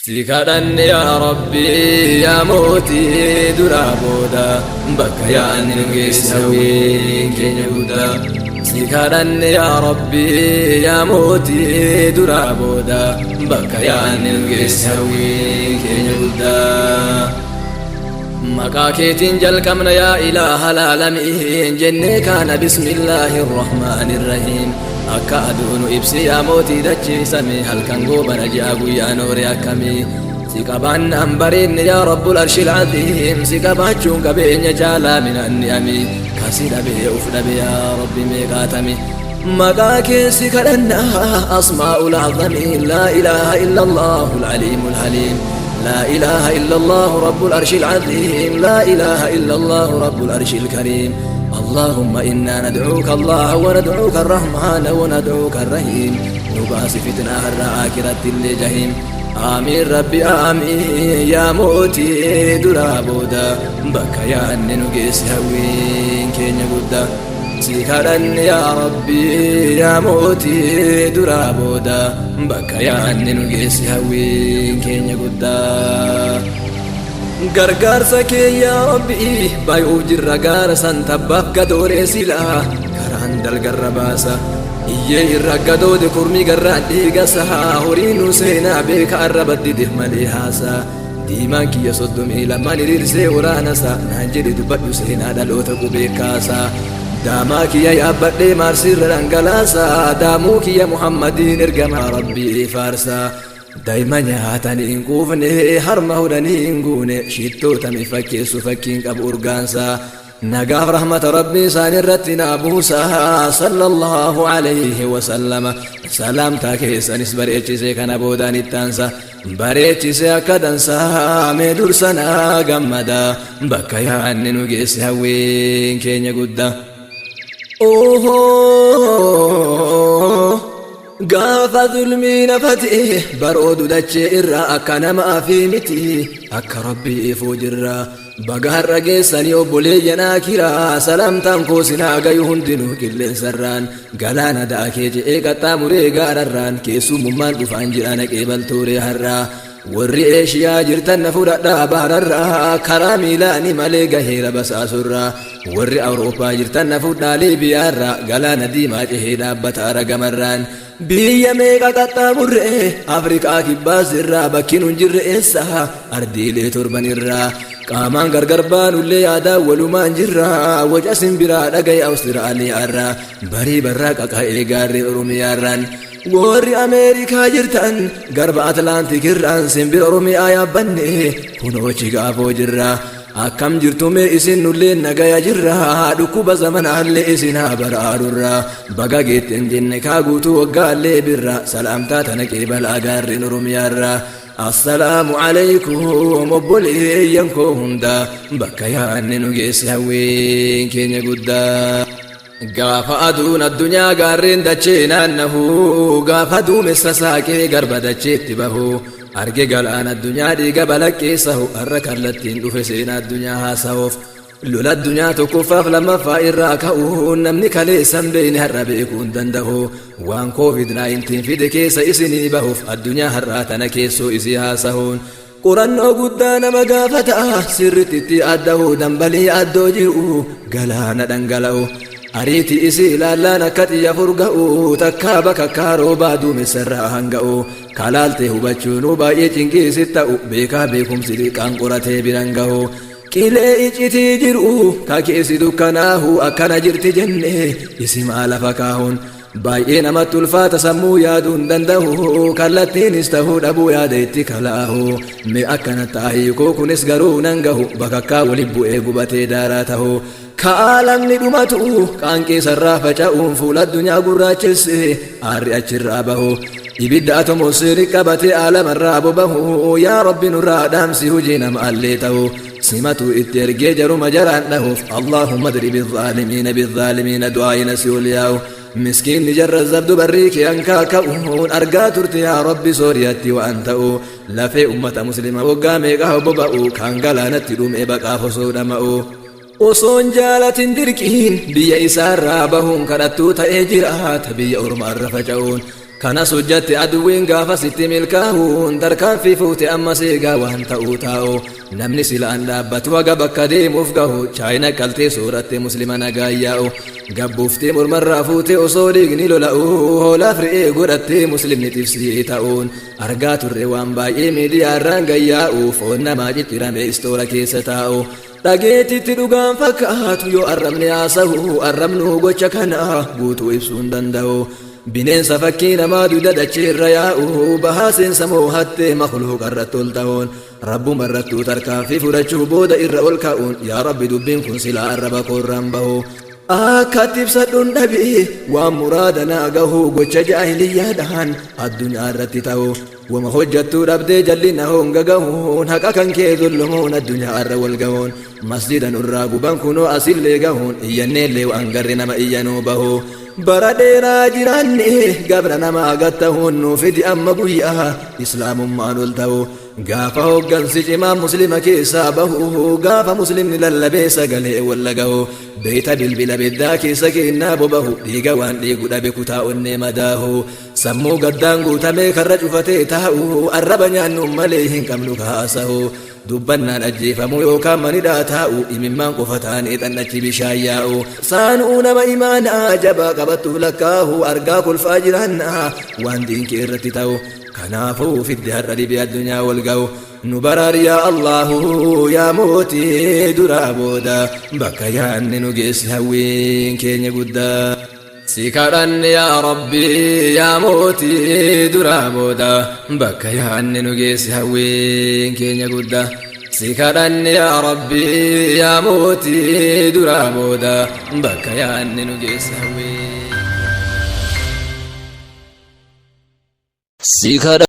سيكرن يا ربي يا موتي درابودا بك يا نرجس هوين كنيودا سيكرن يا ربي يا موتي درابودا بك يا نرجس هوين كنيودا مكاكيتين جلكمنا يا إله العالمين جنة كان بسم الله الرحمن الرحيم akka aduunu ibsi yaa mootii dachii samii halkan goobana ji'a guyyaa noore akkamii si qabaannaan bareedne yaa rabbul arshil aziim si qabaachuun qabeenya jaalaa minanni amii kasi dhabee uf dhabe yaa rabbi meeqaatami maqaa keessi kadhannaa asmaa'ul azamii laa ilaaha illa allahu alcaliimul haliim لا إله إلا الله رب العرش العظيم لا إله إلا الله رب العرش الكريم اللهم إنا ندعوك الله وندعوك الرحمن وندعوك الرحيم نباس فتنة الرعاكرة اللي جهيم آمين ربي آمين يا موتي درابودا بك يا أني نقيس هوين كين يقودا سيكرن يا ربي يا موتي درابودا بك يا أني نقيس هوين كين يقودا gargaarsa kee yaa rabbi baay'uu jirra gaara san tabbaaf gadooree silaa karaan dalgarra baasa iyyee irra gadoode kurmii garraan dhiigasaa horiinuu seenaa beeka arrabaddide malee haasaa diimaan kiyya soddomii lamaan hiriirsee waraanasa naan jedhe dubbadhu seenaa dhaloota qubee kaasaa daamaa kiyya yaabbadhee maarsiirra dhangalaasaa daamuu kiyya muhammadiin ergamaa rabbii faarsaa daa'ima nyaatanii hin quufne harma hodhanii hin guune shittoota fakkeessu fakkiin qabu urgaansaa nagaaf rahmata rabbii isaan irratti naa buusaa sallallahu alayhi wasallama salaamtaa keessanis bareechisee kana boodaan ittaansa bareechisee akka dansaa mee dursanaa gammadaa bakka yaanni nu geesse hawween keenya guddaa gaafa zulmiin fatee baroodu dachee irraa akka namaa fi miti akka rabbii ifuu jirra bagaarra geessanii obboleeyyanaa kiraa salaamtaan koo sinaa gayu hundinuu qilleensarraan galaana daakee je'ee qaxxaamuree gaararraan keessumummaan dhufaan jira naqee baltooree har'aa warri eeshiyaa jirtan na fudhadhaa bahararraa karaa miilaani malee gaheera basaasurraa warri awurooppaa jirtan na fudhaa liibiyaarraa galaana diimaa cehee dhaabbata aragamarraan biyya meeqa qaxxaamurree afrikaa kibbaas irraa bakki nun jirre eessa ardiilee torban irraa qaamaan gargar baanullee yaadaa walumaan jirra waca simbiraa dhagaye awustiraaliyaarraa barii barraa qaqa'ee gaarree oromiyaarraan warri ameerikaa jirtan garba atlaantik irraan simbira oromiyaa yaabbanne kunoo chigaafoo jirra akkam jirtume isin nullee nagaya jirra dhukkuba zamanaallee isin haa baraarurra baga geetten jenne kaa guutuu waggaallee birra salaamtaa tana qeebalaa gaarreen oromiyaarra assalaamu alaykum obboleeyyan koo hunda bakka yaanne nu geesse hawween keenya guddaa gaafa aduun addunyaa gaarreen dachee naannahu gaafa duumessa saaqee garba dacheetti bahu arge galaan addunyaa dhiiga balaqqeessahu har'a kallattiin dhufe seenaa addunyaa haasa'uuf lola addunyaa tokkoffaaf lammaffaa irraa ka'uun namni kaleessan beeyne har'a beekuu hin danda'u waan COVID-19 fide keessa isinii bahuuf addunyaa har'aa tana keessoo isii haasa'uun qorannoo guddaa nama gaafata sirritti adda'uu dambalii addoo jiru galaana dhangala'u ariiti isii ilaallaan akka xiyya furga'u takkaa bakakkaa roobaa duumessarraa hanga'u kalaaltee hubachuunuu baay'ee cinqiisit ta'u beekaa beekumsi liqaan qoratee biran ga'u qilee iccitii jiru kakeessi dukkanaahu akkana jirti jenne isimaa lafa kaahun baay'ee namatti ulfaata sammuu yaaduu hin danda'u kallattiinis ta'uu dhabuu yaada itti kalaahu mee akkana taahikoo kunis garuu nan gahu bakakkaa waliin bu'ee gubatee daaraa ta'u kaalamni dhumatu qaanqee sarraa faca'uun fuula addunyaa gurraachesse aarri achirraa bahu ibidda atomoosiri qabatee aalamarraa bobahu yaa rabbi nurraa dhaamsi hujii nama allee ta'u simatu itti ergee jaruma jaraan dhahuuf allahumma dribi الظالمين بالظالمين du'aayina si ol yaa'u miskiinni jarra zabdu barrii kee hankaa ka'uun argaa turte yaa rabbi sooriyatti waan ta'u lafee ummata muslima waggaa meeqa boba'u kan galaanatti dhumee baqaaf osoo dhama'u osoon jaalatin dirqiin biyya isaarraa bahuun kadhattuu ta'ee jiraata biyya ormaarra faca'uun kana sujjatti aduwwiin gaafa sitti milkaa'uun tarkaan fi fuute amma seegaa waan ta'uu taa'u namni silaan dhaabbatu haga bakka deemuuf gahu chaayina qaltee sooratte muslima nagaayyaa'u gabbuuftee mormarraa fuute osoo dhiigni lola'u hoolaaf re'ee godhattee muslimni tifsii ta'uun argaa turre waan baay'ee miidiyaarraan gayyaa'u foon namaa ciccirame istoora keessa taa'u dhageetitti dhugaan fakkaatu yoo arrabni haasa'u arrabnu gocha kana guutuu ibsuu hin danda'u bineensa fakkii namaa duuda dacheerra yaa'u bahaa seensa moohattee makluuqa irratti ol ta'uun rabbuma irrattuu tarkaanfii fudhachuu booda irra ol ka'uun yaa rabbi dubbiin kun silaa arraba koorraan bahu akkatti ibsadhuun dhabii waan muraada naa gahu gocha jaahiliyyaadhaan addunyaa irratti ta'u wama hojjattuu dhabdee jallina honga gahuun haqa kan kee zullumuun addunyaa irra wal gahuun masjida nurraa guban kunoo asillee gahuun iyyanneellee waan garri nama iyyanuu bahu bara dheeraa jiraanne gabra nama agattahuun nuufidi amma guyyaa islaamummaan ol ta'u gaafa hoggansi cimaa muslima keessaa bahu gaafa muslimni lallabee sagalee walla gahu beeyta bilbila beddaa keessa keennaa bobahu dhiiga waan dhiigu dhabe kutaa onnee madaahu sammuu gaddaan guutamee karra cufatee taa'u arraba nyaannuun malee hin qabnu kaasahu dubbannaan ajjeefamuu yookaan manidhaa taa'u imimmaan qofa taanee xannachi bishaan yaa'u saanuu nama imaanaa jabaa qabattuuf lakkaahu argaa kolfaa jiraannaa waan diinkee irratti ta'u kanaafuu fidde har'a dhibee addunyaa wal ga'u nu baraari yaa Allahu yaa mootii duraa booda bakka yaanne nu geessi hawwiin keenya guddaa si kadhanne yaa Rabbi yaa mootii duraa booda bakka yaanne nu geessi hawwiin keenya guddaa si kadhanne yaa Rabbi yaa mootii duraa booda bakka yaanne nu geessi hawwiin